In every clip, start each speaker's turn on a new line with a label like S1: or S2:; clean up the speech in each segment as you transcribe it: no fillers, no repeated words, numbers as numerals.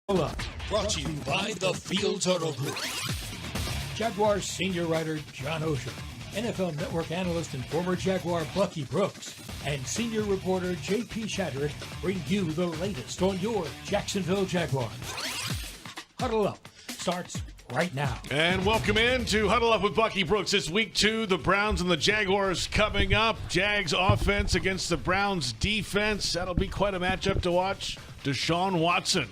S1: Huddle, brought to you by the Fields Auto Group. Jaguars senior writer John Oehser, NFL Network analyst and former Jaguar Bucky Brooks, and senior reporter J.P. Shadrick bring you the latest on your Jacksonville Jaguars. Huddle Up starts right now.
S2: And welcome in to Huddle Up with Bucky Brooks. It's week 2, the Browns and the Jaguars coming up. Jags offense against the Browns defense. That'll be quite a matchup to watch. Deshaun Watson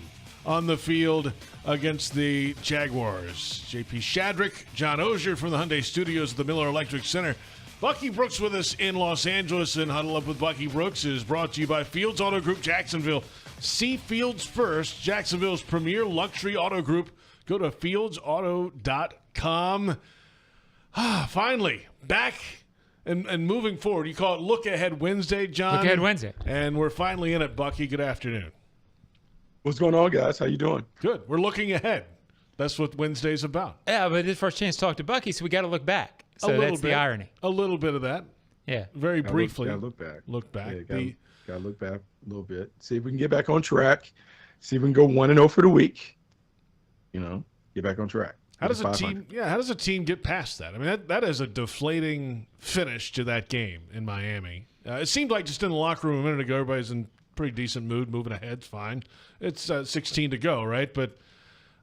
S2: on the field against the Jaguars. J.P. Shadrick, John Oehser from the Hyundai Studios at the Miller Electric Center. Bucky Brooks with us in Los Angeles, and Huddle Up with Bucky Brooks is brought to you by Fields Auto Group Jacksonville. See Fields first, Jacksonville's premier luxury auto group. Go to fieldsauto.com. Finally, back and moving forward. You call it Look Ahead Wednesday, John.
S3: Look Ahead Wednesday.
S2: And we're finally in it, Bucky. Good afternoon.
S4: What's going on, guys? How you doing?
S2: Good. We're looking ahead. That's what Wednesday's about.
S3: Yeah, but it's first chance to talk to Bucky, so we got to look back. So that's the irony.
S2: A little bit of that.
S3: Yeah.
S2: Very briefly.
S4: Gotta look back.
S2: Look back.
S4: Yeah, gotta look back a little bit. See if we can get back on track. See if we can go 1-0 for the week. You know, get back on track.
S2: How does a team get past that? I mean, that is a deflating finish to that game in Miami. It seemed like just in the locker room a minute ago, everybody's in pretty decent mood, moving ahead, fine. It's 16 to go, right? But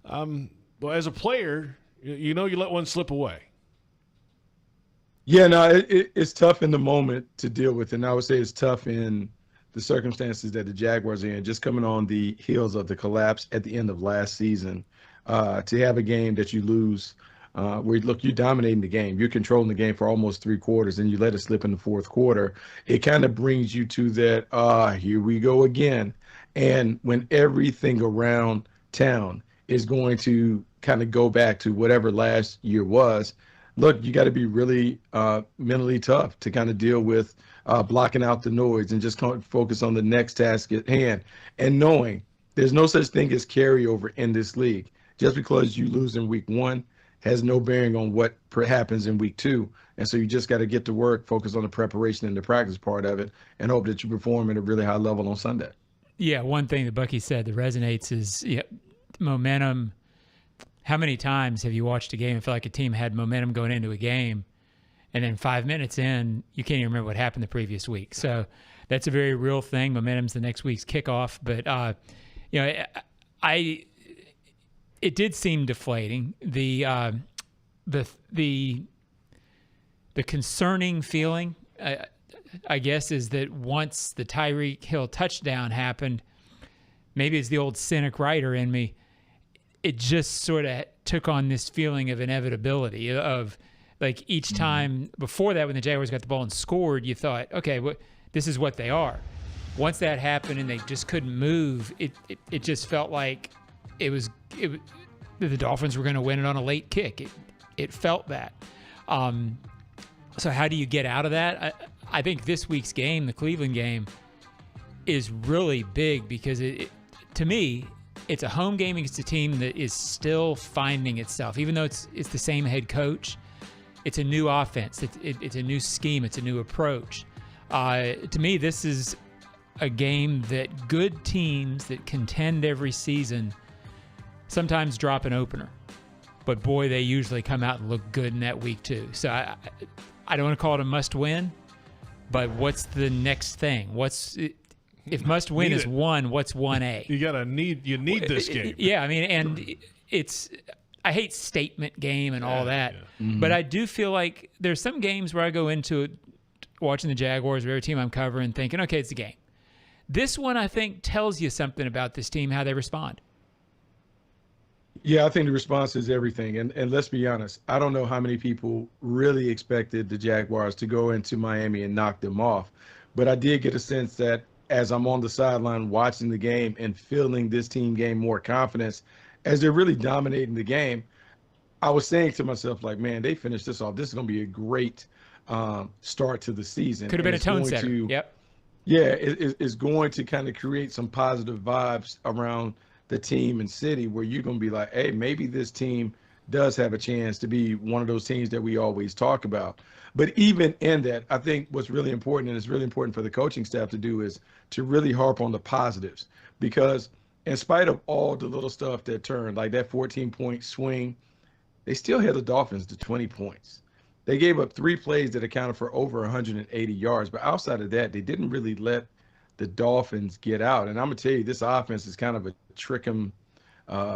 S2: well, as a player, you know you let one slip away.
S4: Yeah, no, it's tough in the moment to deal with, and I would say it's tough in the circumstances that the Jaguars are in, just coming on the heels of the collapse at the end of last season. To have a game that you lose where, look, you're dominating the game. You're controlling the game for almost 3 quarters, and you let it slip in the 4th quarter. It kind of brings you to that, here we go again. And when everything around town is going to kind of go back to whatever last year was, look, you got to be really mentally tough to kind of deal with blocking out the noise and just focus on the next task at hand. And knowing there's no such thing as carryover in this league. Just because you lose in week 1 has no bearing on what happens in week 2. And so you just got to get to work, focus on the preparation and the practice part of it, and hope that you perform at a really high level on Sunday.
S3: Yeah, one thing that Bucky said that resonates is momentum. How many times have you watched a game and feel like a team had momentum going into a game, and then 5 minutes in, you can't even remember what happened the previous week? So that's a very real thing. Momentum's the next week's kickoff. But, it did seem deflating. The concerning feeling, I guess, is that once the Tyreek Hill touchdown happened, maybe it's the old cynic writer in me, it just sort of took on this feeling of inevitability of, like, each time before that when the Jaguars got the ball and scored, you thought, okay, this is what they are. Once that happened and they just couldn't move, it just felt like the Dolphins were going to win it on a late kick. It felt that. So how do you get out of that? I think this week's game, the Cleveland game, is really big because to me, it's a home game against a team that is still finding itself. Even though it's the same head coach, it's a new offense. It's a new scheme. It's a new approach. To me, this is a game that good teams that contend every season sometimes drop an opener. But, boy, they usually come out and look good in that week too. So I don't want to call it a must-win, but what's the next thing? If must-win is 1, what's 1A?
S2: You need this game.
S3: Yeah, I mean, and I hate statement game and all that, but I do feel like there's some games where I go into it watching the Jaguars or every team I'm covering thinking, okay, it's a game. This one, I think, tells you something about this team, how they respond.
S4: Yeah, I think the response is everything. And let's be honest, I don't know how many people really expected the Jaguars to go into Miami and knock them off. But I did get a sense that as I'm on the sideline watching the game and feeling this team gain more confidence as they're really dominating the game, I was saying to myself, like, man, they finished this off. This is going to be a great start to the season.
S3: Could have been a tone setter. Yep.
S4: Yeah, it's going to kind of create some positive vibes around the team and city where you're going to be like, hey, maybe this team does have a chance to be one of those teams that we always talk about. But even in that, I think what's really important, and it's really important for the coaching staff to do, is to really harp on the positives. Because in spite of all the little stuff that turned, like that 14-point swing, they still held the Dolphins to 20 points. They gave up 3 plays that accounted for over 180 yards. But outside of that, they didn't really let the Dolphins get out. And I'm going to tell you, this offense is kind of a trick 'em,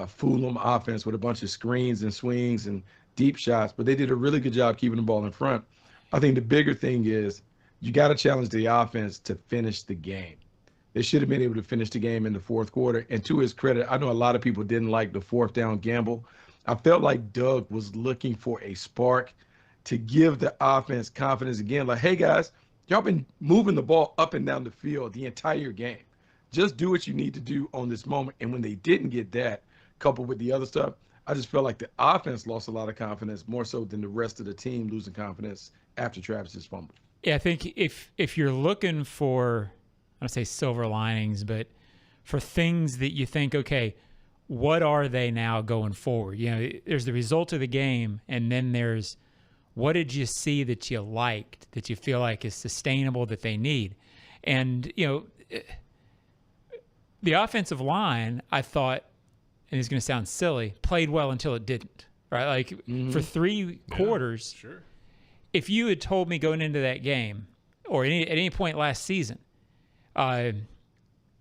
S4: fool 'em offense with a bunch of screens and swings and deep shots. But they did a really good job keeping the ball in front. I think the bigger thing is you got to challenge the offense to finish the game. They should have been able to finish the game in the fourth quarter. And to his credit, I know a lot of people didn't like the 4th down gamble. I felt like Doug was looking for a spark to give the offense confidence again. Like, hey, guys, y'all been moving the ball up and down the field the entire game. Just do what you need to do on this moment. And when they didn't get that, coupled with the other stuff, I just felt like the offense lost a lot of confidence, more so than the rest of the team losing confidence after Travis's fumble.
S3: Yeah, I think if you're looking for, I don't say silver linings, but for things that you think, okay, what are they now going forward? You know, there's the result of the game, and then there's what did you see that you liked, that you feel like is sustainable, that they need. And, you know, the offensive line, I thought, and it's going to sound silly, played well until it didn't, right? Like for 3 quarters,
S2: Sure.
S3: If you had told me going into that game or at any point last season,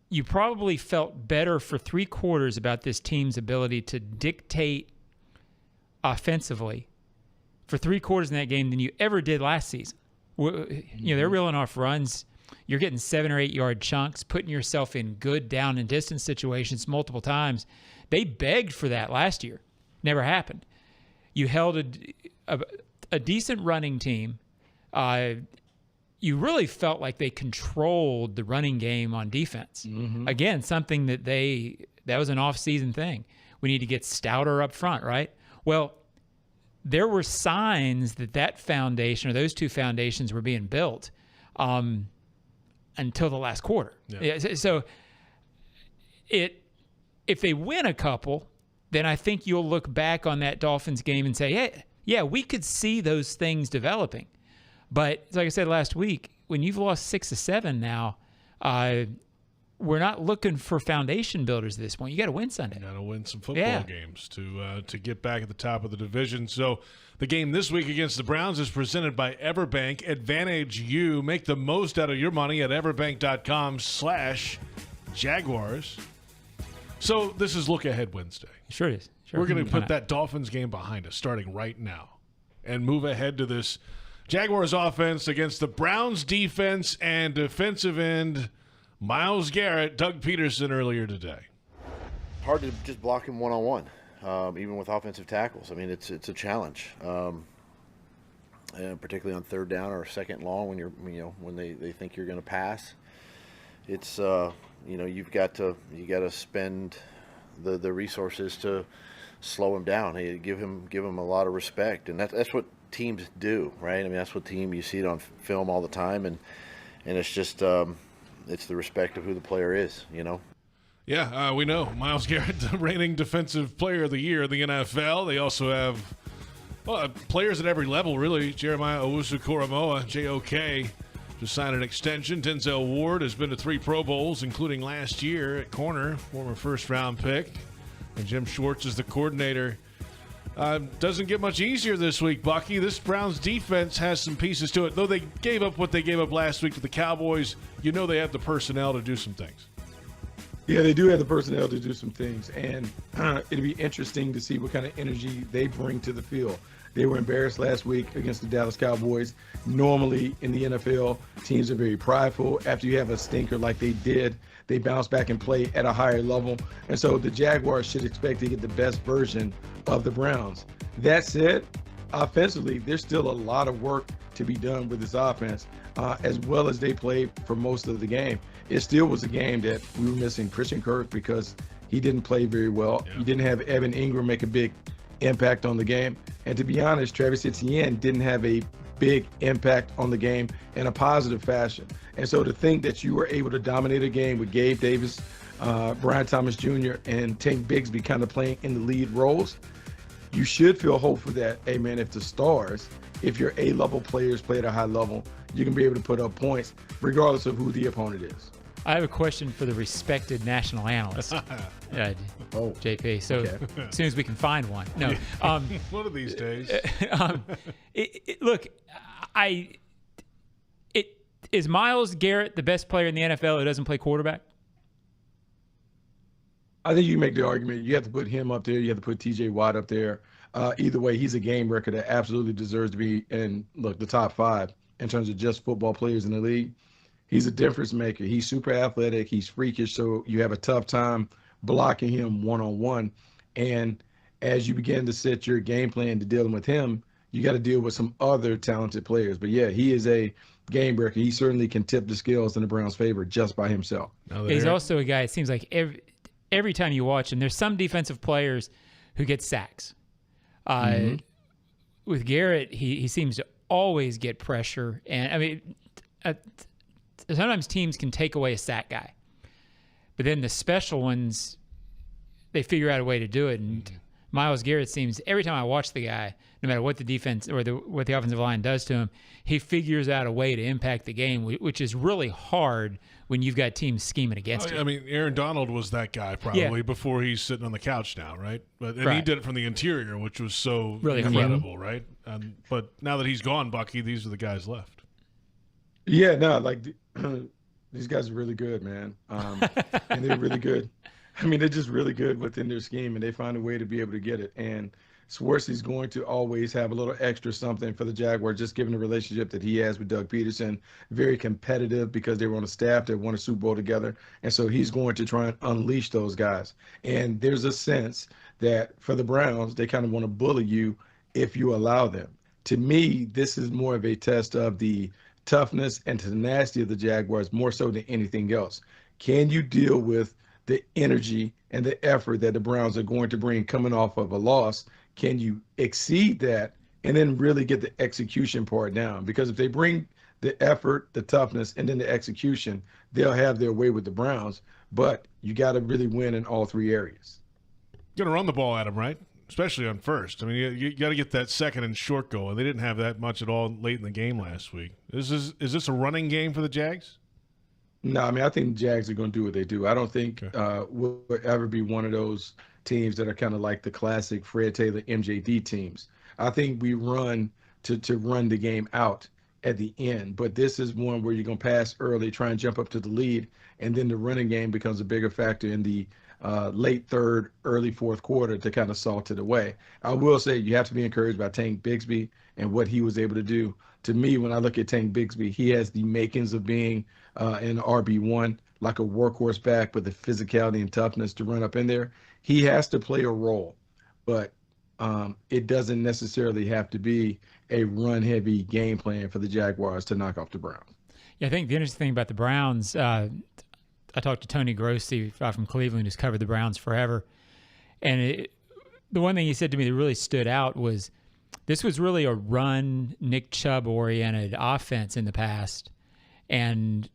S3: you probably felt better for 3 quarters about this team's ability to dictate offensively for 3 quarters in that game than you ever did last season. You know, they're reeling off runs. You're getting 7 or 8 yard chunks, putting yourself in good down and distance situations multiple times. They begged for that last year. Never happened. You held a decent running team. You really felt like they controlled the running game on defense. Again, something that was an off-season thing. We need to get stouter up front, right? Well, there were signs that foundation or those 2 foundations were being built until the last quarter. Yeah. So if they win a couple, then I think you'll look back on that Dolphins game and say, hey, yeah, we could see those things developing. But like I said last week, when you've lost 6 of 7 now, we're not looking for foundation builders at this point. You got to win Sunday.
S2: You got to win some football games to get back at the top of the division. So the game this week against the Browns is presented by Everbank. Advantage you. Make the most out of your money at everbank.com/Jaguars. So this is Look Ahead Wednesday.
S3: Sure is. Sure.
S2: We're going to put that Dolphins game behind us starting right now and move ahead to this Jaguars offense against the Browns defense and defensive end Myles Garrett, Doug Peterson earlier today.
S5: Hard to just block him one-on-one, even with offensive tackles. I mean, it's a challenge, and particularly on 3rd down or 2nd long when they think you're going to pass. It's you got to spend the resources to slow him down. Hey, give him a lot of respect, and that's what teams do, right? I mean, that's what you see it on film all the time, and it's just it's the respect of who the player is, you know.
S2: Yeah, we know Myles Garrett, the reigning Defensive Player of the Year in the NFL. They also have players at every level, really. Jeremiah Owusu-Koramoah, JOK, just signed an extension. Denzel Ward has been to 3 Pro Bowls, including last year at corner, former first-round pick. And Jim Schwartz is the coordinator. Doesn't get much easier this week, Bucky. This Browns defense has some pieces to it. Though they gave up what they gave up last week to the Cowboys, you know they have the personnel to do some things.
S4: Yeah, they do have the personnel to do some things. And it'll be interesting to see what kind of energy they bring to the field. They were embarrassed last week against the Dallas Cowboys. Normally in the NFL, teams are very prideful. After you have a stinker like they did, they bounce back and play at a higher level. And so the Jaguars should expect to get the best version of the Browns. That said, offensively, there's still a lot of work to be done with this offense. As well as they played for most of the game, it still was a game that we were missing Christian Kirk because he didn't play very well. Yeah. You didn't have Evan Ingram make a big impact on the game. And to be honest, Travis Etienne didn't have a big impact on the game in a positive fashion. And so to think that you were able to dominate a game with Gabe Davis, Brian Thomas Jr., and Tank Bigsby kind of playing in the lead roles, you should feel hopeful that, hey man, if your A-level players play at a high level, you can be able to put up points regardless of who the opponent is.
S3: I have a question for the respected national analyst, JP. So as soon as we can find one. No.
S2: One of these days.
S3: Look, is Myles Garrett the best player in the NFL who doesn't play quarterback?
S4: I think you make the argument. You have to put him up there. You have to put T.J. Watt up there. Either way, he's a game record that absolutely deserves to be in, the top 5 in terms of just football players in the league. He's a difference maker. He's super athletic. He's freakish, so you have a tough time blocking him one-on-one. And as you begin to set your game plan to dealing with him, you got to deal with some other talented players. But, yeah, he is a game breaker. He certainly can tip the scales in the Browns' favor just by himself.
S3: He's also a guy, it seems like every time you watch him, there's some defensive players who get sacks. With Garrett, he seems to always get pressure. And, I mean, sometimes teams can take away a sack guy. But then the special ones, they figure out a way to do it. And Myles Garrett seems, every time I watch the guy, no matter what the defense or what the offensive line does to him, he figures out a way to impact the game, which is really hard when you've got teams scheming against you.
S2: I mean, Aaron Donald was that guy probably before he's sitting on the couch now, right? And he did it from the interior, which was so really incredible, right? But now that he's gone, Bucky, these are the guys left.
S4: Yeah, no, these guys are really good, man. And they're really good. I mean, they're just really good within their scheme, and they find a way to be able to get it. And Swartzy's going to always have a little extra something for the Jaguars, just given the relationship that he has with Doug Peterson. Very competitive because they were on a staff that won a Super Bowl together. And so he's going to try and unleash those guys. And there's a sense that for the Browns, they kind of want to bully you if you allow them. To me, this is more of a test of the toughness and tenacity of the Jaguars, more so than anything else. Can you deal with the energy and the effort that the Browns are going to bring coming off of a loss? Can you exceed that and then really get the execution part down? Because if they bring the effort, the toughness, and then the execution, they'll have their way with the Browns. But you got to really win in all 3 areas.
S2: You're going to run the ball at them, right? Especially on first. I mean, you got to get that second and short going. They didn't have that much at all late in the game last week. Is this a running game for the Jags?
S4: No, I mean, I think the Jags are going to do what they do. I don't think we'll ever be one of those teams that are kind of like the classic Fred Taylor MJD teams. I think we run to run the game out at the end. But this is one where you're going to pass early, try and jump up to the lead, and then the running game becomes a bigger factor in the late third, early fourth quarter to kind of salt it away. I will say you have to be encouraged by Tank Bigsby and what he was able to do. To me, when I look at Tank Bigsby, he has the makings of being an RB1, like a workhorse back with the physicality and toughness to run up in there. He has to play a role, but it doesn't necessarily have to be a run-heavy game plan for the Jaguars to knock off the Browns.
S3: Yeah, I think the interesting thing about the Browns, I talked to Tony Grossi from Cleveland, who's covered the Browns forever, and the one thing he said to me that really stood out was this was really a run, Nick Chubb-oriented offense in the past, and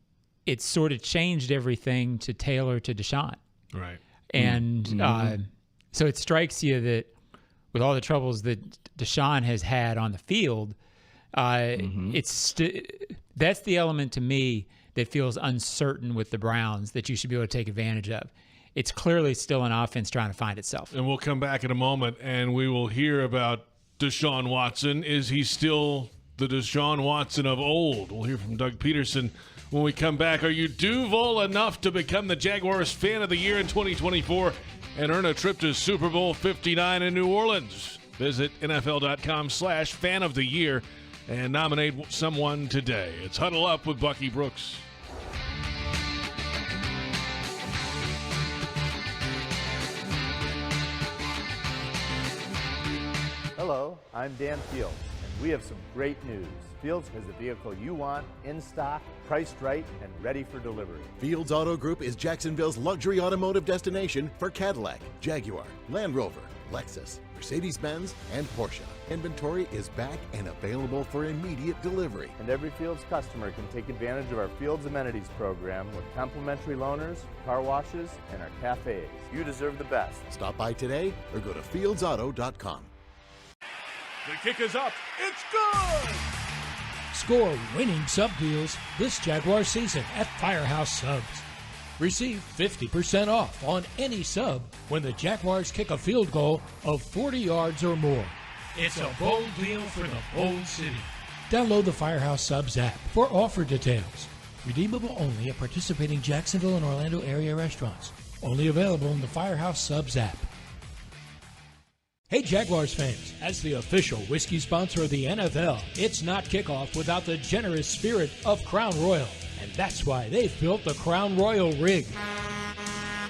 S3: it sort of changed everything to tailor to Deshaun.
S2: Right.
S3: And so it strikes you that with all the troubles that Deshaun has had on the field, that's the element to me that feels uncertain with the Browns that you should be able to take advantage of. It's clearly still an offense trying to find itself.
S2: And we'll come back in a moment, and we will hear about Deshaun Watson. Is he still the Deshaun Watson of old? We'll hear from Doug Peterson when we come back. Are you Duval enough to become the Jaguars Fan of the Year in 2024 and earn a trip to Super Bowl 59 in New Orleans? Visit NFL.com/Fan of the Year and nominate someone today. It's Huddle Up with Bucky Brooks.
S6: Hello, I'm Dan Fields, and we have some great news. Fields has the vehicle you want, in stock, priced right, and ready for delivery.
S7: Fields Auto Group is Jacksonville's luxury automotive destination for Cadillac, Jaguar, Land Rover, Lexus, Mercedes-Benz, and Porsche. Inventory is back and available for immediate delivery.
S6: And every Fields customer can take advantage of our Fields Amenities program with complimentary loaners, car washes, and our cafes. You deserve the best.
S7: Stop by today or go to fieldsauto.com.
S2: The kick is up. It's good!
S1: Score winning sub deals this Jaguar season at Firehouse Subs. Receive 50% off on any sub when the Jaguars kick a field goal of 40 yards or more. It's a bold deal for the bold city. Download the Firehouse Subs app for offer details. Redeemable only at participating Jacksonville and Orlando area restaurants. Only available in the Firehouse Subs app. Hey Jaguars fans, as the official whiskey sponsor of the NFL, it's not kickoff without the generous spirit of Crown Royal. And that's why they've built the Crown Royal Rig.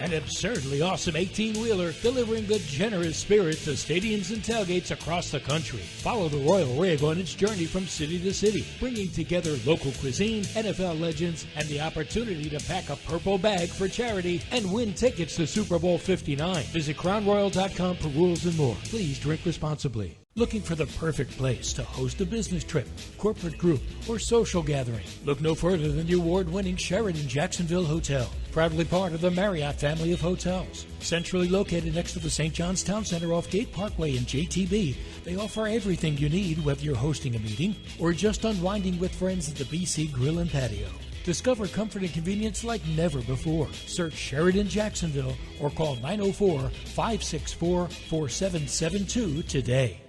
S1: An absurdly awesome 18-wheeler delivering the generous spirit to stadiums and tailgates across the country. Follow the Royal Rig on its journey from city to city, bringing together local cuisine, NFL legends, and the opportunity to pack a purple bag for charity and win tickets to Super Bowl 59. Visit crownroyal.com for rules and more. Please drink responsibly. Looking for the perfect place to host a business trip, corporate group, or social gathering? Look no further than the award-winning Sheraton Jacksonville Hotel, proudly part of the Marriott family of hotels. Centrally located next to the St. John's Town Center off Gate Parkway in JTB, they offer everything you need, whether you're hosting a meeting or just unwinding with friends at the BC Grill and Patio. Discover comfort and convenience like never before. Search Sheraton Jacksonville or call 904-564-4772 today.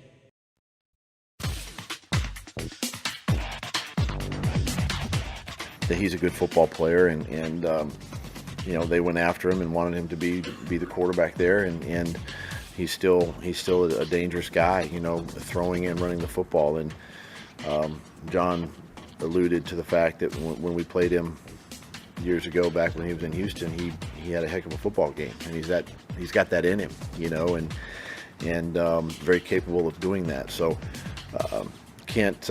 S5: That he's a good football player, and you know, they went after him and wanted him to be the quarterback there, and he's still a dangerous guy, you know, throwing and running the football. And John alluded to the fact that when we played him years ago, back when he was in Houston, he had a heck of a football game, and he's got that in him, you know, and very capable of doing that. So can't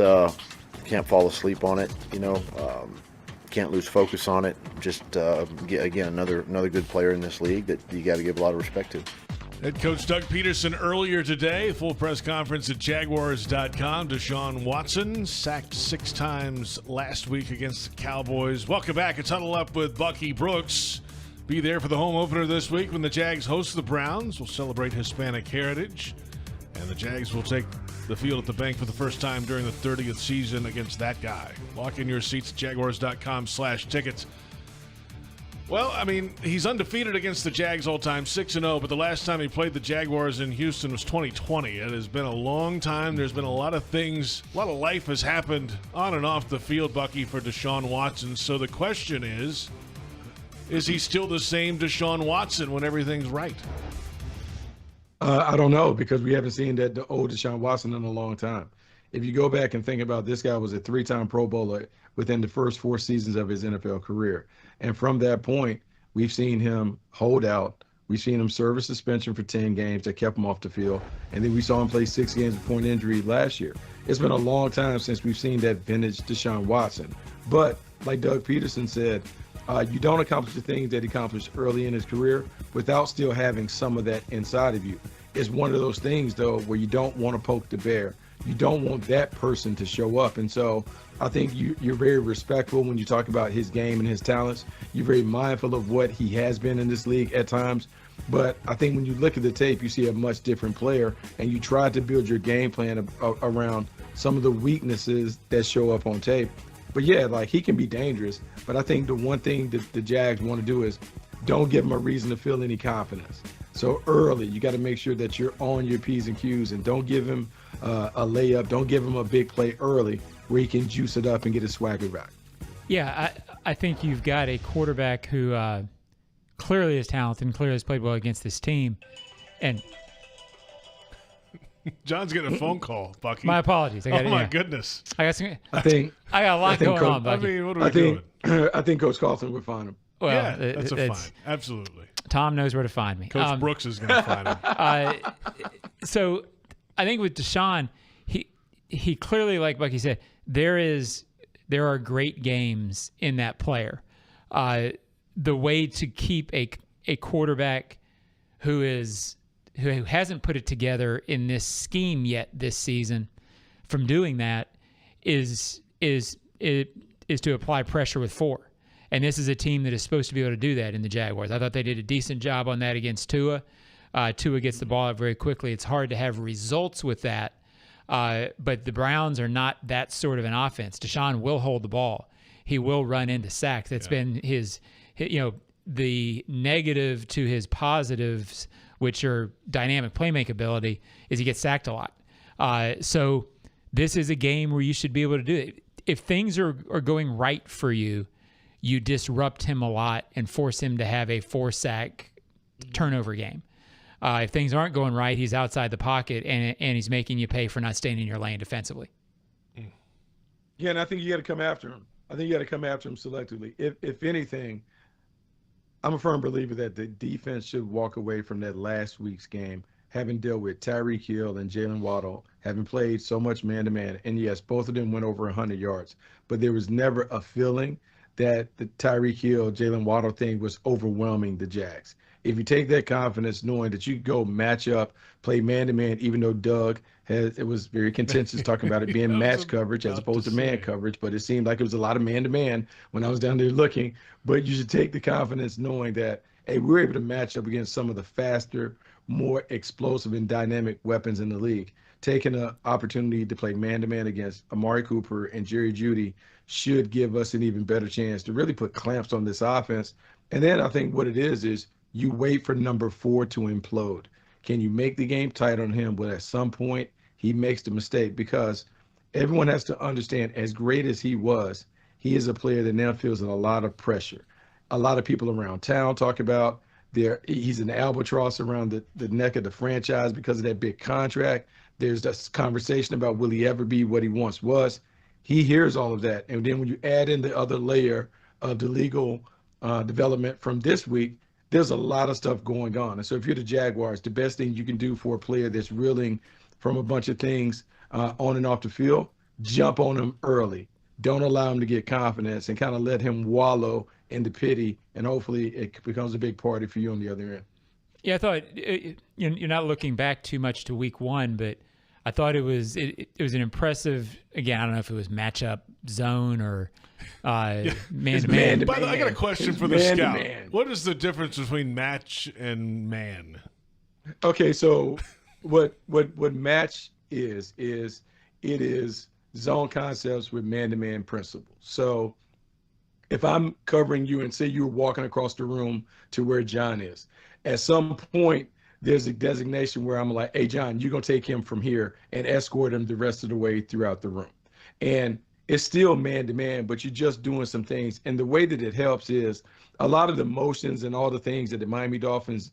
S5: fall asleep on it, you know. Can't lose focus on it. Just again, another good player in this league that you got to give a lot of respect to.
S2: Head coach Doug Peterson earlier today, full press conference at Jaguars.com. Deshaun Watson sacked 6 times last week against the Cowboys. Welcome back. It's Huddle Up with Bucky Brooks. Be there for the home opener this week when the Jags host the Browns. We'll celebrate Hispanic heritage. And the Jags will take the field at the bank for the first time during the 30th season against that guy. Lock in your seats at Jaguars.com/tickets. Well, I mean, he's undefeated against the Jags all time, 6-0, but the last time he played the Jaguars in Houston was 2020. It has been a long time. There's been a lot of things, a lot of life has happened on and off the field, Bucky, for Deshaun Watson. So the question is he still the same Deshaun Watson when everything's right?
S4: I don't know, because we haven't seen the old Deshaun Watson in a long time. If you go back and think about, this guy was a 3-time Pro Bowler within the first 4 seasons of his NFL career. And from that point, we've seen him hold out. We've seen him serve a suspension for 10 games that kept him off the field. And then we saw him play 6 games before an injury last year. It's been a long time since we've seen that vintage Deshaun Watson. But like Doug Peterson said, you don't accomplish the things that he accomplished early in his career without still having some of that inside of you. It's one of those things, though, where you don't want to poke the bear. You don't want that person to show up. And so I think you're very respectful when you talk about his game and his talents. You're very mindful of what he has been in this league at times. But I think when you look at the tape, you see a much different player, and you try to build your game plan around some of the weaknesses that show up on tape. But yeah, like, he can be dangerous. But I think the one thing that the Jags want to do is don't give him a reason to feel any confidence. So early, you got to make sure that you're on your P's and Q's, and don't give him a layup. Don't give him a big play early where he can juice it up and get his swagger back.
S3: Yeah, I think you've got a quarterback who clearly is talented and clearly has played well against this team. And
S2: John's getting a phone call, Bucky.
S3: my apologies.
S2: Oh, my goodness.
S3: I got a lot going
S4: Coach,
S3: on, Bucky.
S2: I mean, what are we doing?
S4: I think Coach Carlton would find him.
S3: Well,
S2: yeah, that's a fine. Absolutely.
S3: Tom knows where to find me.
S2: Coach Brooks is going to find him.
S3: So I think with Deshaun, he clearly, like Bucky said, there are great games in that player. The way to keep a quarterback who hasn't put it together in this scheme yet this season from doing that is to apply pressure with 4. And this is a team that is supposed to be able to do that in the Jaguars. I thought they did a decent job on that against Tua. Tua gets the ball out very quickly. It's hard to have results with that. But the Browns are not that sort of an offense. Deshaun will hold the ball. He will run into sacks. That's been his the negative to his positives, which are dynamic playmaking ability, is he gets sacked a lot. So this is a game where you should be able to do it. If things are going right for you, you disrupt him a lot and force him to have a 4-sack turnover game. If things aren't going right, he's outside the pocket and he's making you pay for not staying in your lane defensively.
S4: Yeah, and I think you got to come after him. I think you got to come after him selectively. If anything, I'm a firm believer that the defense should walk away from that last week's game having dealt with Tyreek Hill and Jalen Waddle, having played so much man-to-man. And yes, both of them went over 100 yards. But there was never a feeling that the Tyreek Hill, Jalen Waddle thing was overwhelming the Jags. If you take that confidence knowing that you go match up, play man-to-man, even though Doug it was very contentious talking about it being match coverage as opposed to man coverage, but it seemed like it was a lot of man-to-man when I was down there looking. But you should take the confidence knowing that, hey, we're able to match up against some of the faster, more explosive and dynamic weapons in the league. Taking an opportunity to play man-to-man against Amari Cooper and Jerry Jeudy should give us an even better chance to really put clamps on this offense. And then I think what it is you wait for number 4 to implode. Can you make the game tight on him? But at some point, he makes the mistake, because everyone has to understand, as great as he was, he is a player that now feels a lot of pressure. A lot of people around town talk about he's an albatross around the neck of the franchise because of that big contract. There's this conversation about, will he ever be what he once was? He hears all of that. And then when you add in the other layer of the legal development from this week, there's a lot of stuff going on. And so if you're the Jaguars, the best thing you can do for a player that's reeling from a bunch of things on and off the field, jump on him early. Don't allow him to get confidence and kind of let him wallow in the pity, and hopefully it becomes a big party for you on the other end.
S3: Yeah, I thought you're not looking back too much to week 1, but I thought it was an impressive, again, I don't know if it was matchup zone or man-to-man.
S2: By the way, I got a question for the scout. What is the difference between match and man?
S4: Okay, so what match is it is zone concepts with man-to-man principles. So if I'm covering you and say you were walking across the room to where John is, at some point there's a designation where I'm like, hey, John, you're going to take him from here and escort him the rest of the way throughout the room. And it's still man-to-man, but you're just doing some things. And the way that it helps is a lot of the motions and all the things that the Miami Dolphins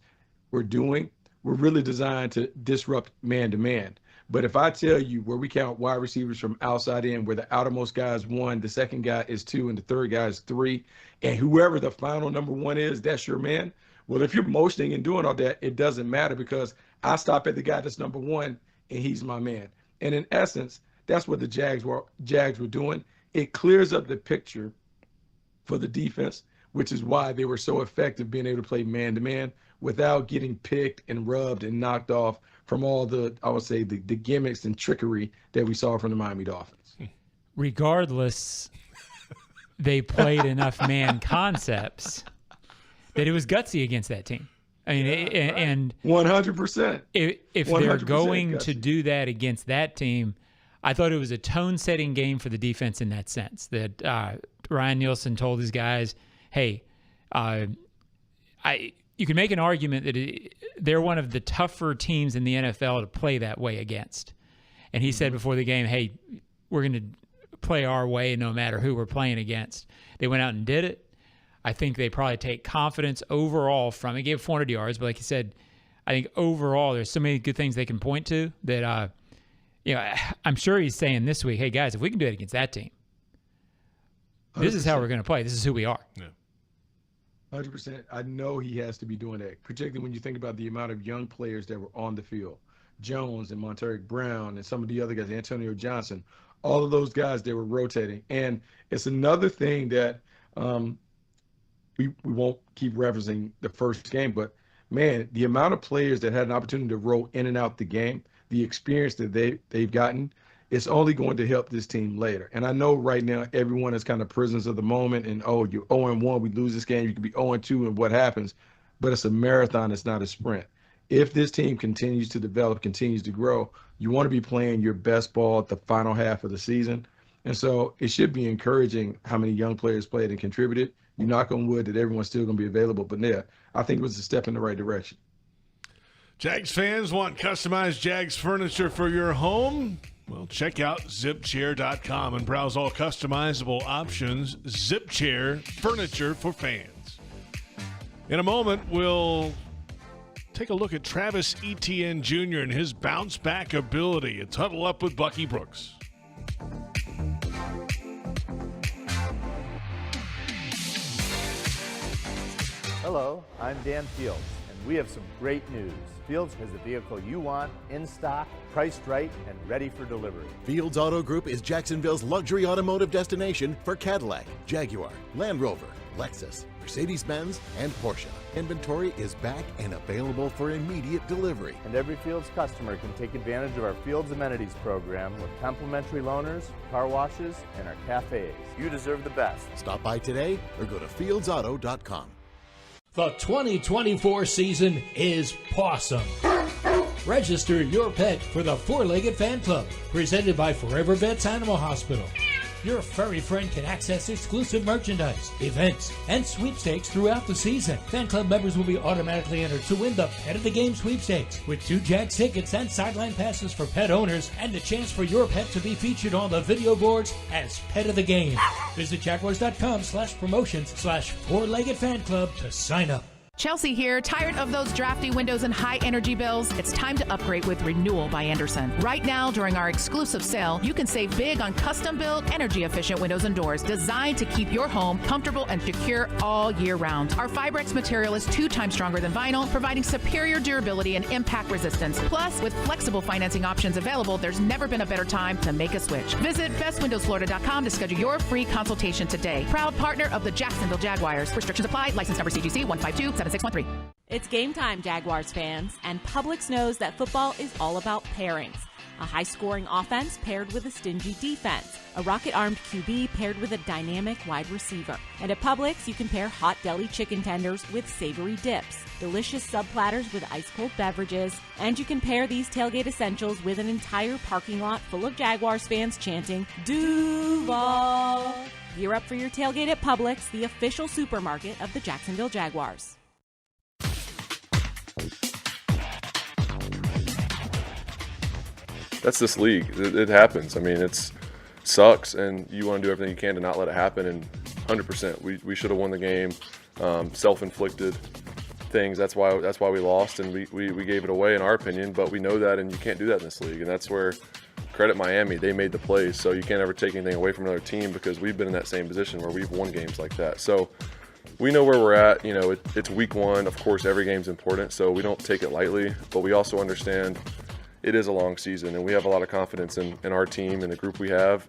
S4: were doing were really designed to disrupt man-to-man. But if I tell you where we count wide receivers from outside in, where the outermost guy is 1, the second guy is 2, and the third guy is 3, and whoever the final number 1 is, that's your man. Well, if you're motioning and doing all that, it doesn't matter, because I stop at the guy that's number 1, and he's my man. And in essence, that's what the Jags were doing. It clears up the picture for the defense, which is why they were so effective being able to play man-to-man without getting picked and rubbed and knocked off from all the, I would say, the gimmicks and trickery that we saw from the Miami Dolphins.
S3: Regardless, they played enough man concepts that it was gutsy against that team. I mean, and
S4: 100%.
S3: If they're going gutsy to do that against that team, I thought it was a tone-setting game for the defense in that sense, that Ryan Nielsen told his guys, hey, you can make an argument that they're one of the tougher teams in the NFL to play that way against. And he said before the game, hey, we're going to play our way no matter who we're playing against. They went out and did it. I think they probably take confidence overall from it. He gave 400 yards, but like you said, I think overall there's so many good things they can point to that, I'm sure he's saying this week, hey, guys, if we can do it against that team, this 100%. Is how we're going to play. This is who we are.
S2: Yeah.
S4: 100%. I know he has to be doing that, particularly when you think about the amount of young players that were on the field. Jones and Monteric Brown and some of the other guys, Antonio Johnson, all of those guys, they were rotating. And it's another thing that we won't keep referencing the first game, but, man, the amount of players that had an opportunity to roll in and out the game, the experience that they've gotten, it's only going to help this team later. And I know right now everyone is kind of prisoners of the moment and, oh, you're 0-1, we lose this game, you could be 0-2 and what happens. But it's a marathon, it's not a sprint. If this team continues to develop, continues to grow, you want to be playing your best ball at the final half of the season. And so it should be encouraging how many young players played and contributed. you knock on wood that everyone's still going to be available. But yeah, I think it was a step in the right direction.
S2: Jags fans want customized Jags furniture for your home? Well, check out zipchair.com and browse all customizable options. ZipChair, furniture for fans. In a moment, we'll take a look at Travis Etienne Jr. and his bounce-back ability. It's Huddle Up with Bucky Brooks.
S6: Hello, I'm Dan Fields, and we have some great news. Fields has the vehicle you want, in stock, priced right, and ready for delivery.
S7: Fields Auto Group is Jacksonville's luxury automotive destination for Cadillac, Jaguar, Land Rover, Lexus, Mercedes-Benz, and Porsche. Inventory is back and available for immediate delivery.
S6: And every Fields customer can take advantage of our Fields Amenities program with complimentary loaners, car washes, and our cafes. You deserve the best.
S7: Stop by today or go to fieldsauto.com.
S1: The 2024 season is Pawsome. Register your pet for the Four-Legged Fan Club, presented by Forever Vets Animal Hospital. Your furry friend can access exclusive merchandise, events, and sweepstakes throughout the season. Fan club members will be automatically entered to win the Pet of the Game sweepstakes, with 2 Jags tickets and sideline passes for pet owners, and the chance for your pet to be featured on the video boards as Pet of the Game. Visit Jaguars.com/promotions/Four-Legged Fan Club to sign up.
S8: Chelsea here. Tired of those drafty windows and high energy bills? It's time to upgrade with Renewal by Andersen. Right now, during our exclusive sale, you can save big on custom-built, energy-efficient windows and doors designed to keep your home comfortable and secure all year round. Our Fibrex material is 2 times stronger than vinyl, providing superior durability and impact resistance. Plus, with flexible financing options available, there's never been a better time to make a switch. Visit bestwindowsflorida.com to schedule your free consultation today. Proud partner of the Jacksonville Jaguars. Restrictions apply. License number CGC 1527613.
S9: It's game time, Jaguars fans, and Publix knows that football is all about pairings. A high-scoring offense paired with a stingy defense, a rocket-armed QB paired with a dynamic wide receiver. And at Publix, you can pair hot deli chicken tenders with savory dips, delicious sub-platters with ice-cold beverages, and you can pair these tailgate essentials with an entire parking lot full of Jaguars fans chanting, Duval! Gear up for your tailgate at Publix, the official supermarket of the Jacksonville Jaguars.
S10: That's this league. It happens. I mean, it sucks, and you want to do everything you can to not let it happen. And 100%, we should have won the game. Self-inflicted things. That's why we lost, and we gave it away in our opinion. But we know that, and you can't do that in this league. And that's where credit Miami. They made the plays, so you can't ever take anything away from another team because we've been in that same position where we've won games like that. So we know where we're at. You know, it's week 1. Of course, every game's important, so we don't take it lightly. But we also understand it is a long season, and we have a lot of confidence in our team and the group we have.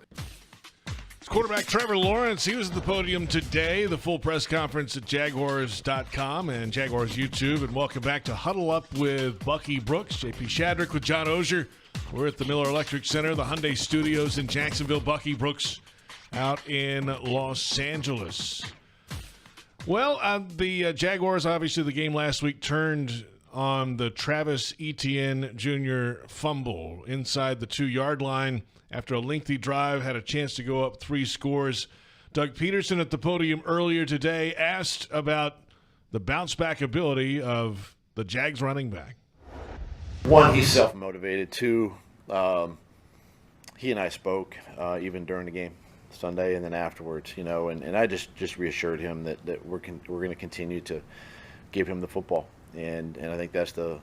S2: It's quarterback Trevor Lawrence. He was at the podium today. The full press conference at Jaguars.com and Jaguars YouTube. And welcome back to Huddle Up with Bucky Brooks, JP Shadrick with John Oehser. We're at the Miller Electric Center, the Hyundai Studios in Jacksonville. Bucky Brooks out in Los Angeles. Well, the Jaguars, obviously the game last week turned on the Travis Etienne Jr. fumble inside the 2-yard line after a lengthy drive, had a chance to go up 3 scores. Doug Peterson at the podium earlier today asked about the bounce-back ability of the Jags running back.
S5: 1, he's self-motivated. 2, he and I spoke even during the game Sunday and then afterwards, you know, and I just reassured him that we're going to continue to give him the football. And I think that's the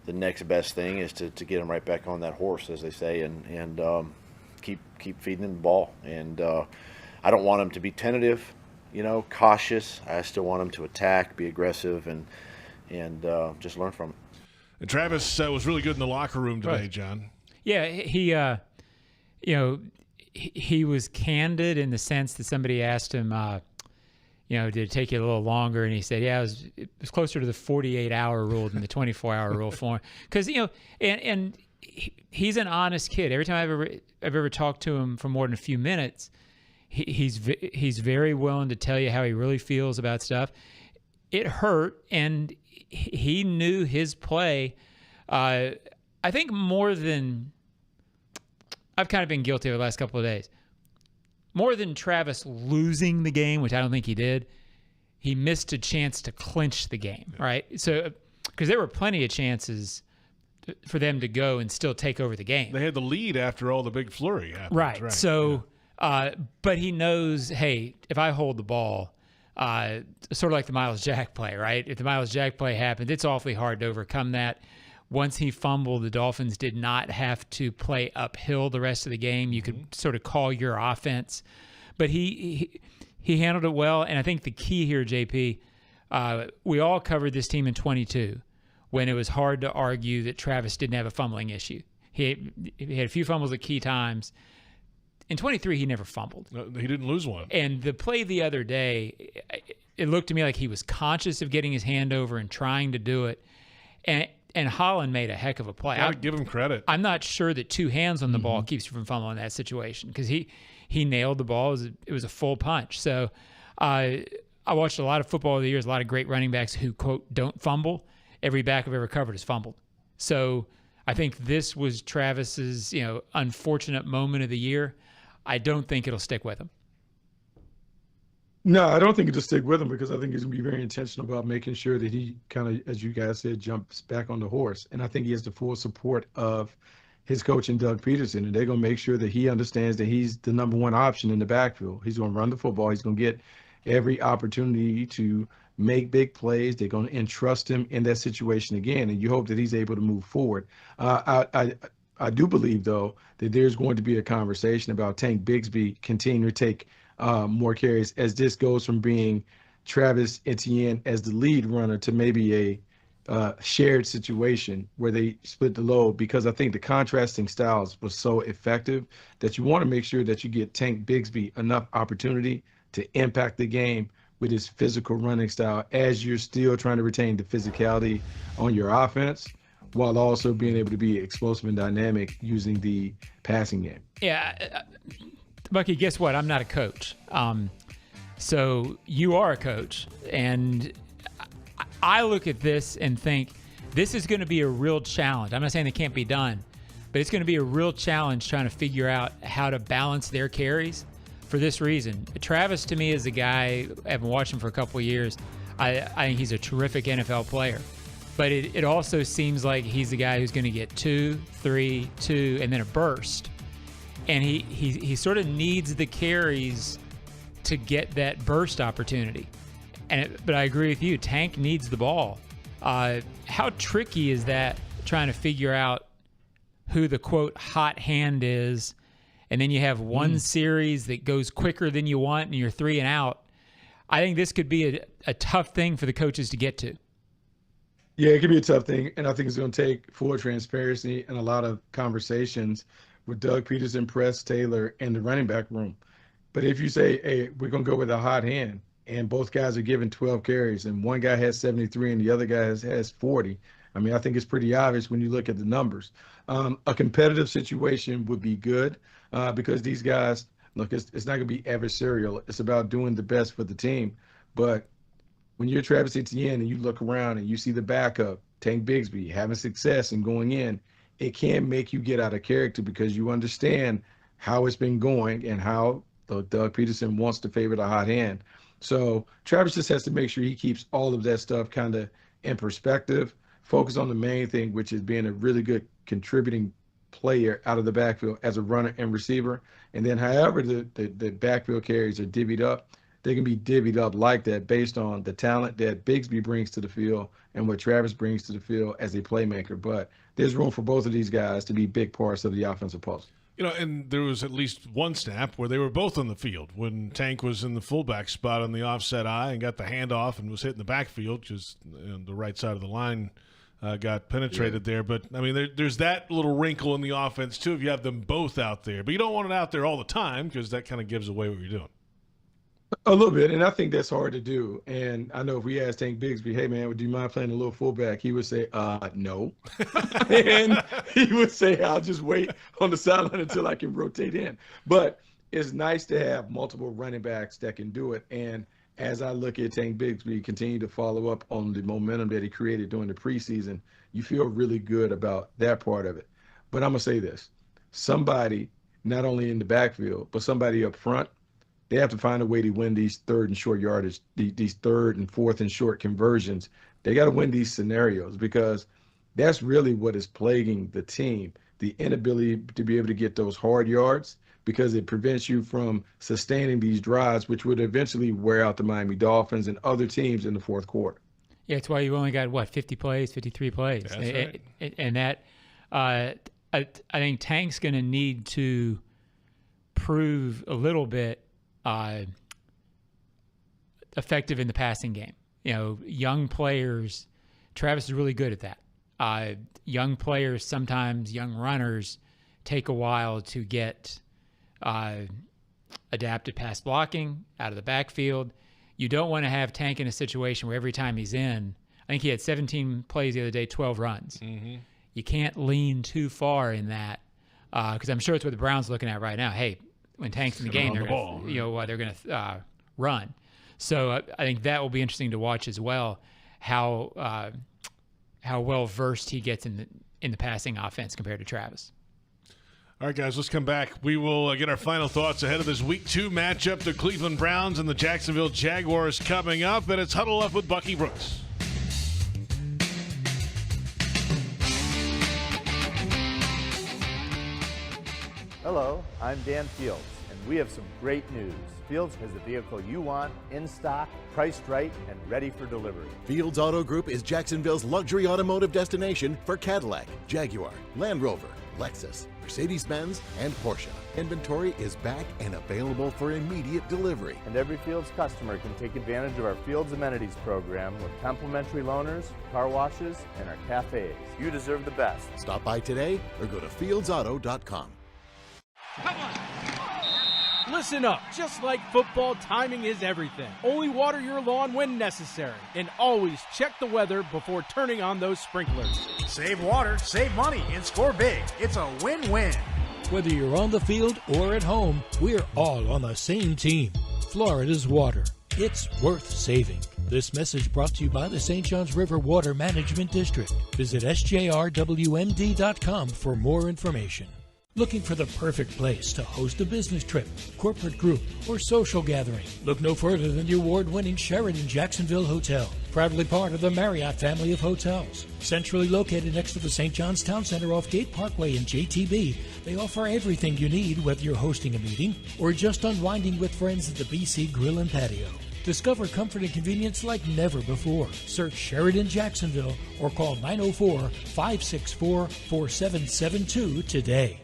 S5: next best thing is to get him right back on that horse, as they say, and keep feeding him the ball. And I don't want him to be tentative, you know, cautious. I still want him to attack, be aggressive, and just learn from it.
S2: And Travis was really good in the locker room today, right, John.
S3: Yeah, he was candid in the sense that somebody asked him, did it take you a little longer? And he said, yeah, it was closer to the 48-hour rule than the 24-hour rule for him. Because, and he's an honest kid. Every time I've ever talked to him for more than a few minutes, he's very willing to tell you how he really feels about stuff. It hurt, and he knew his play. I think more than I've kind of been guilty of the last couple of days. More than Travis losing the game, which I don't think he did, he missed a chance to clinch the game, right? So, because there were plenty of chances for them to go and still take over the game.
S2: They had the lead after all the big flurry happened.
S3: Right. So, but he knows, hey, if I hold the ball, sort of like the Myles Jack play, right? If the Myles Jack play happened, it's awfully hard to overcome that. Once he fumbled, the Dolphins did not have to play uphill the rest of the game. You could sort of call your offense. But he handled it well, and I think the key here, JP, we all covered this team in 22 when it was hard to argue that Travis didn't have a fumbling issue. He had a few fumbles at key times. In 23, he never fumbled.
S2: He didn't lose one.
S3: And the play the other day, it looked to me like he was conscious of getting his hand over and trying to do it. And Holland made a heck of a play.
S2: Gotta give him credit.
S3: I'm not sure that two hands on the ball keeps you from fumbling in that situation because he nailed the ball. It was a full punch. So I watched a lot of football over the years, a lot of great running backs who, quote, don't fumble. Every back I've ever covered has fumbled. So I think this was Travis's, unfortunate moment of the year. I don't think it'll stick with him.
S4: No, I don't think it'll stick with him because I think he's going to be very intentional about making sure that he kind of, as you guys said, jumps back on the horse. And I think he has the full support of his coach and Doug Peterson, and they're going to make sure that he understands that he's the number one option in the backfield. He's going to run the football. He's going to get every opportunity to make big plays. They're going to entrust him in that situation again, and you hope that he's able to move forward. I do believe, though, that there's going to be a conversation about Tank Bigsby continuing to take more carries as this goes from being Travis Etienne as the lead runner to maybe a shared situation where they split the load, because I think the contrasting styles was so effective that you want to make sure that you get Tank Bigsby enough opportunity to impact the game with his physical running style as you're still trying to retain the physicality on your offense while also being able to be explosive and dynamic using the passing game.
S3: Yeah. Bucky, guess what? I'm not a coach. So you are a coach. And I look at this and think this is going to be a real challenge. I'm not saying it can't be done, but it's going to be a real challenge trying to figure out how to balance their carries for this reason. Travis, to me, is a guy, I haven't watched him for a couple of years. I think he's a terrific NFL player. But it also seems like he's the guy who's going to get 2, 3, 2, and then a burst. And he sort of needs the carries to get that burst opportunity. But I agree with you. Tank needs the ball. How tricky is that, trying to figure out who the, quote, hot hand is, and then you have one series that goes quicker than you want and you're 3 and out? I think this could be a tough thing for the coaches to get to.
S4: Yeah, it could be a tough thing, and I think it's going to take full transparency and a lot of conversations with Doug Peterson, Press Taylor, and the running back room. But if you say, hey, we're going to go with a hot hand, and both guys are given 12 carries, and one guy has 73 and the other guy has 40, I mean, I think it's pretty obvious when you look at the numbers. A competitive situation would be good because these guys, look, it's not going to be adversarial. It's about doing the best for the team. But when you're Travis Etienne and you look around and you see the backup, Tank Bigsby, having success and going in, it can make you get out of character because you understand how it's been going and how Doug Peterson wants to favor the hot hand. So Travis just has to make sure he keeps all of that stuff kind of in perspective, focus on the main thing, which is being a really good contributing player out of the backfield as a runner and receiver. And then however the backfield carries are divvied up, they can be divvied up like that based on the talent that Bigsby brings to the field and what Travis brings to the field as a playmaker. But there's room for both of these guys to be big parts of the offensive puzzle.
S2: And there was at least one snap where they were both on the field when Tank was in the fullback spot on the offset eye and got the handoff and was hitting the backfield because the right side of the line got penetrated there. But, I mean, there's that little wrinkle in the offense, too, if you have them both out there. But you don't want it out there all the time because that kind of gives away what you're doing.
S4: A little bit, and I think that's hard to do. And I know if we asked Tank Bigsby, hey, man, would you mind playing a little fullback? He would say, no. And he would say, I'll just wait on the sideline until I can rotate in. But it's nice to have multiple running backs that can do it. And as I look at Tank Bigsby continue to follow up on the momentum that he created during the preseason, you feel really good about that part of it. But I'm going to say this. Somebody, not only in the backfield, but somebody up front, they have to find a way to win these third and short yardage, these third and fourth and short conversions. They got to win these scenarios because that's really what is plaguing the team, the inability to be able to get those hard yards because it prevents you from sustaining these drives, which would eventually wear out the Miami Dolphins and other teams in the fourth quarter.
S3: Yeah, it's why you only got, 50 plays, 53 plays.
S2: That's right.
S3: And that I think Tank's going to need to prove a little bit effective in the passing game. Young players, Travis is really good at that. Young players, sometimes young runners, take a while to get adapted pass blocking out of the backfield. You don't want to have Tank in a situation where every time he's in, I think he had 17 plays the other day, 12 runs. Mm-hmm. You can't lean too far in that because I'm sure it's what the Browns are looking at right now. Hey, when Tank's in the game, they're going to run. So I think that will be interesting to watch as well. How well versed he gets in the passing offense compared to Travis.
S2: All right, guys, let's come back. We will get our final thoughts ahead of this Week 2 matchup, the Cleveland Browns and the Jacksonville Jaguars coming up, and it's Huddle Up with Bucky Brooks.
S6: Hello, I'm Dan Fields, and we have some great news. Fields has the vehicle you want, in stock, priced right, and ready for delivery.
S7: Fields Auto Group is Jacksonville's luxury automotive destination for Cadillac, Jaguar, Land Rover, Lexus, Mercedes-Benz, and Porsche. Inventory is back and available for immediate delivery.
S6: And every Fields customer can take advantage of our Fields Amenities program with complimentary loaners, car washes, and our cafes. You deserve the best.
S7: Stop by today or go to fieldsauto.com.
S11: Listen up. Just like football, timing is everything. Only water your lawn when necessary. And always check the weather before turning on those sprinklers.
S12: Save water, save money, and score big. It's a win-win.
S1: Whether you're on the field or at home, we're all on the same team. Florida's water. It's worth saving. This message brought to you by the St. Johns River Water Management District. Visit sjrwmd.com for more information. Looking for the perfect place to host a business trip, corporate group, or social gathering? Look no further than the award-winning Sheraton Jacksonville Hotel, proudly part of the Marriott family of hotels. Centrally located next to the St. John's Town Center off Gate Parkway in JTB, they offer everything you need, whether you're hosting a meeting or just unwinding with friends at the BC Grill and Patio. Discover comfort and convenience like never before. Search Sheraton Jacksonville or call 904-564-4772 today.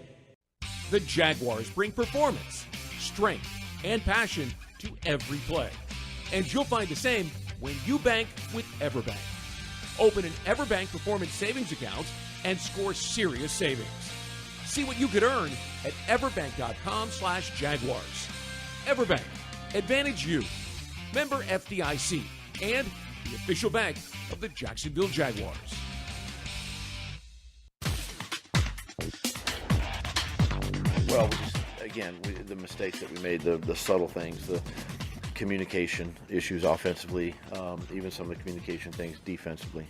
S13: The Jaguars bring performance, strength, and passion to every play. And you'll find the same when you bank with Everbank. Open an Everbank Performance Savings account and score serious savings. See what you could earn at everbank.com/Jaguars. Everbank, advantage you. Member FDIC and the official bank of the Jacksonville Jaguars.
S5: Well, the mistakes that we made, the subtle things, the communication issues offensively, even some of the communication things defensively.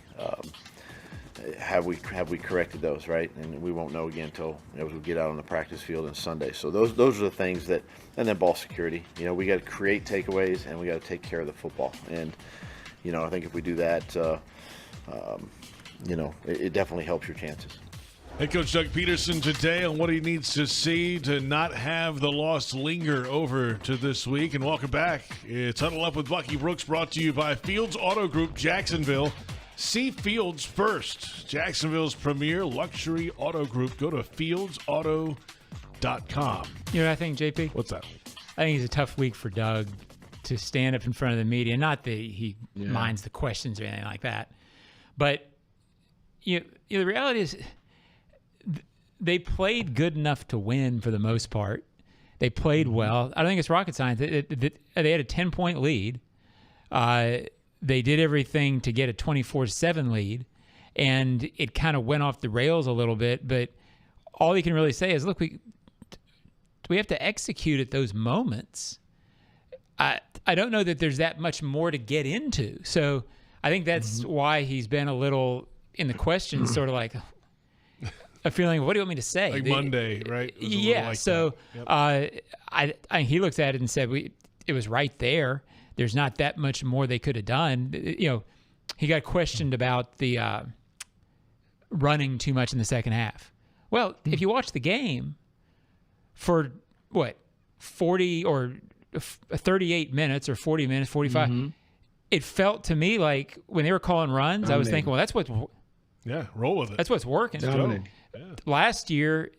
S5: Have we corrected those, right? And we won't know again until we get out on the practice field on Sunday. So those are the things that, and then ball security. We got to create takeaways and we got to take care of the football. And I think if we do that, it definitely helps your chances.
S2: Head coach Doug Peterson today on what he needs to see to not have the loss linger over to this week. And welcome back. It's Huddle Up with Bucky Brooks, brought to you by Fields Auto Group, Jacksonville. See Fields first, Jacksonville's premier luxury auto group. Go to fieldsauto.com.
S3: You know what I think, JP?
S2: What's that?
S3: I think it's a tough week for Doug to stand up in front of the media. Not that he minds the questions or anything like that. But the reality is, they played good enough to win for the most part. They played well. I don't think it's rocket science. They had a 10-point lead. They did everything to get a 24-7 lead, and it kind of went off the rails a little bit. But all you can really say is, look, we have to execute at those moments. I don't know that there's that much more to get into. So I think that's why he's been a little in the question, sort of like a feeling, what do you want me to say?
S2: Like Monday, right?
S3: Yeah.
S2: Like
S3: so
S2: yep.
S3: he looks at it and said, it was right there. There's not that much more they could have done. He got questioned about the running too much in the second half. Well, if you watch the game for 40 or 38 minutes or 40 minutes, 45, it felt to me like when they were calling runs, I was thinking, well, that's what's
S2: roll with it.
S3: That's what's working. Last year,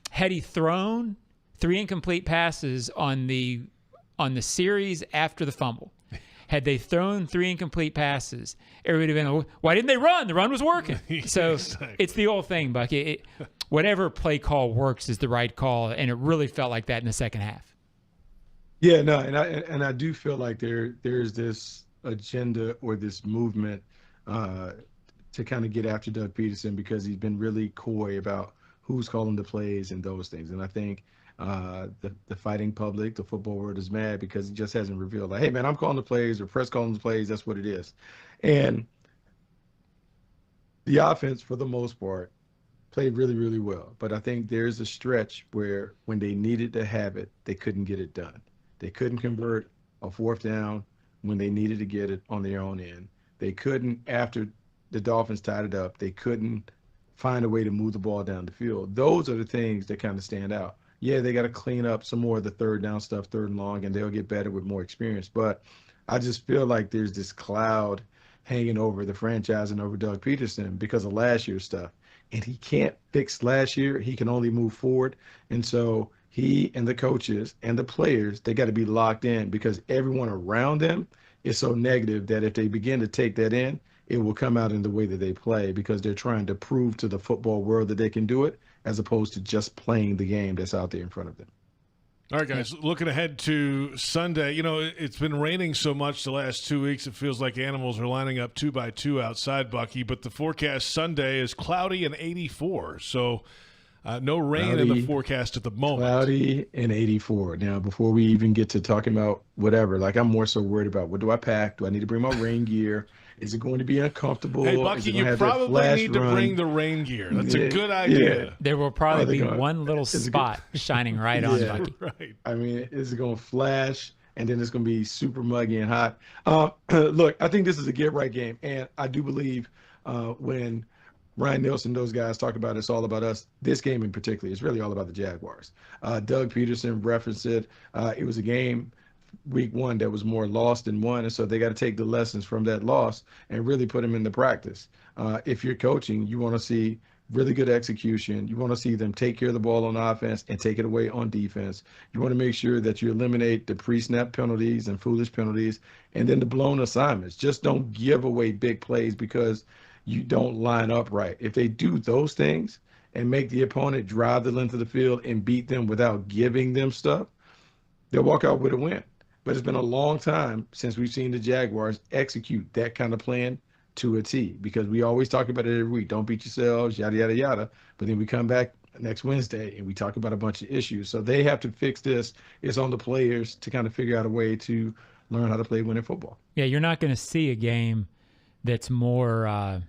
S3: had he thrown 3 incomplete passes on the series after the fumble, had they thrown 3 incomplete passes, it would have been, why didn't they run? The run was working. So it's the old thing, Bucky. Whatever play call works is the right call, and it really felt like that in the second half.
S4: Yeah, no, and I do feel like there's this agenda or this movement to kind of get after Doug Peterson because he's been really coy about who's calling the plays and those things. And I think the fighting public, the football world, is mad because he just hasn't revealed, like, hey, man, I'm calling the plays, or press calling the plays. That's what it is. And the offense, for the most part, played really, really well. But I think there's a stretch where when they needed to have it, they couldn't get it done. They couldn't convert a 4th down when they needed to get it on their own end. They couldn't, after the Dolphins tied it up, they couldn't find a way to move the ball down the field. Those are the things that kind of stand out. Yeah, they got to clean up some more of the 3rd down stuff, 3rd and long, and they'll get better with more experience. But I just feel like there's this cloud hanging over the franchise and over Doug Peterson because of last year's stuff. And he can't fix last year. He can only move forward. And so he and the coaches and the players, they got to be locked in because everyone around them is so negative that if they begin to take that in, it will come out in the way that they play because they're trying to prove to the football world that they can do it as opposed to just playing the game that's out there in front of them.
S2: All right, guys, looking ahead to Sunday, it's been raining so much the last 2 weeks, it feels like animals are lining up 2 by 2 outside, Bucky, but the forecast Sunday is cloudy and 84, so no rain in the forecast at the moment.
S4: Cloudy and 84. Now, before we even get to talking about whatever, like I'm more so worried about what do I pack? Do I need to bring my rain gear? Is it going to be uncomfortable?
S2: Hey, Bucky, you probably need to bring the rain gear. That's a good idea.
S3: Yeah. There will probably be one little spot shining right on Bucky.
S4: Right. I mean, is it going to flash, and then it's going to be super muggy and hot? Look, I think this is a get-right game, and I do believe when Ryan Nielsen, those guys talk about it's all about us, this game in particular is really all about the Jaguars. Doug Peterson referenced it. It was a game week 1 that was more lost than won, and so they got to take the lessons from that loss and really put them into practice. If you're coaching, you want to see really good execution. You want to see them take care of the ball on offense and take it away on defense. You want to make sure that you eliminate the pre-snap penalties and foolish penalties and then the blown assignments. Just don't give away big plays because you don't line up right. If they do those things and make the opponent drive the length of the field and beat them without giving them stuff, they'll walk out with a win. But it's been a long time since we've seen the Jaguars execute that kind of plan to a T because we always talk about it every week. Don't beat yourselves, yada, yada, yada. But then we come back next Wednesday and we talk about a bunch of issues. So they have to fix this. It's on the players to kind of figure out a way to learn how to play winning football.
S3: Yeah, you're not going to see a game that's more,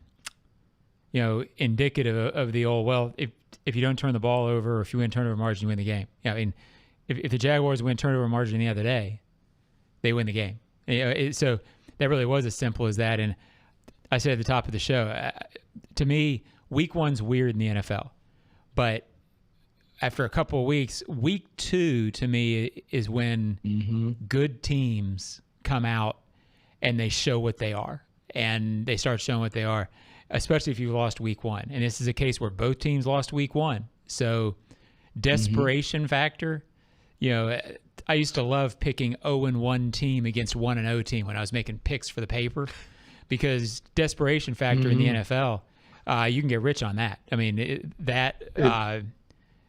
S3: indicative of the old, well, if you don't turn the ball over or if you win turnover margin, you win the game. Yeah, I mean, if the Jaguars win turnover margin the other day, they win the game. So that really was as simple as that. And I said at the top of the show, to me, week 1's weird in the NFL. But after a couple of weeks, week 2 to me is when good teams come out and they show what they are. And they start showing what they are, especially if you've lost week 1. And this is a case where both teams lost week 1. So desperation factor, I used to love picking 0-1 team against 1-0 team when I was making picks for the paper because desperation factor in the NFL, you can get rich on that. I mean, a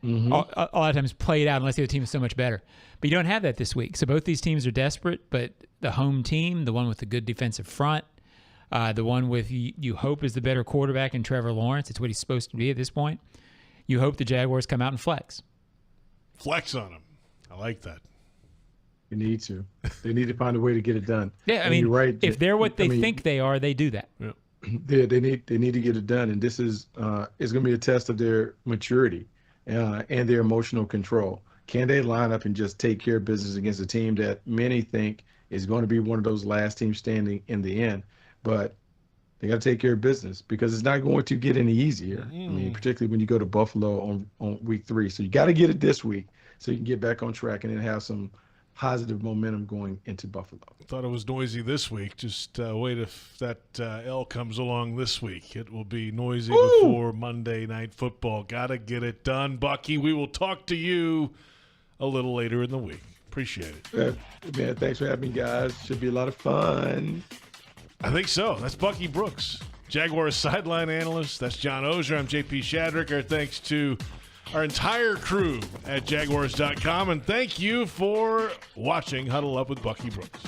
S3: lot of times played out unless the other team is so much better. But you don't have that this week. So both these teams are desperate, but the home team, the one with the good defensive front, the one with you hope is the better quarterback in Trevor Lawrence, it's what he's supposed to be at this point, you hope the Jaguars come out and flex.
S2: Flex on him. I like that.
S4: You need to. They need to find a way to get it done.
S3: Yeah, I mean,
S4: you're right.
S3: If they're what they think they are, they do that.
S2: Yeah.
S4: They need to get it done, and this is going to be a test of their maturity and their emotional control. Can they line up and just take care of business against a team that many think is going to be one of those last teams standing in the end? But they got to take care of business because it's not going to get any easier. I mean, particularly when you go to Buffalo on week 3. So you got to get it this week so you can get back on track and then have some positive momentum going into Buffalo.
S2: Thought it was noisy this week. Just wait if that L comes along this week. It will be noisy before Monday Night Football. Got to get it done, Bucky. We will talk to you a little later in the week. Appreciate it.
S4: Man, thanks for having me, guys. Should be a lot of fun.
S2: I think so. That's Bucky Brooks, Jaguars sideline analyst. That's John Oehser. I'm JP Shadrick. Our thanks to our entire crew at Jaguars.com. And thank you for watching Huddle Up with Bucky Brooks.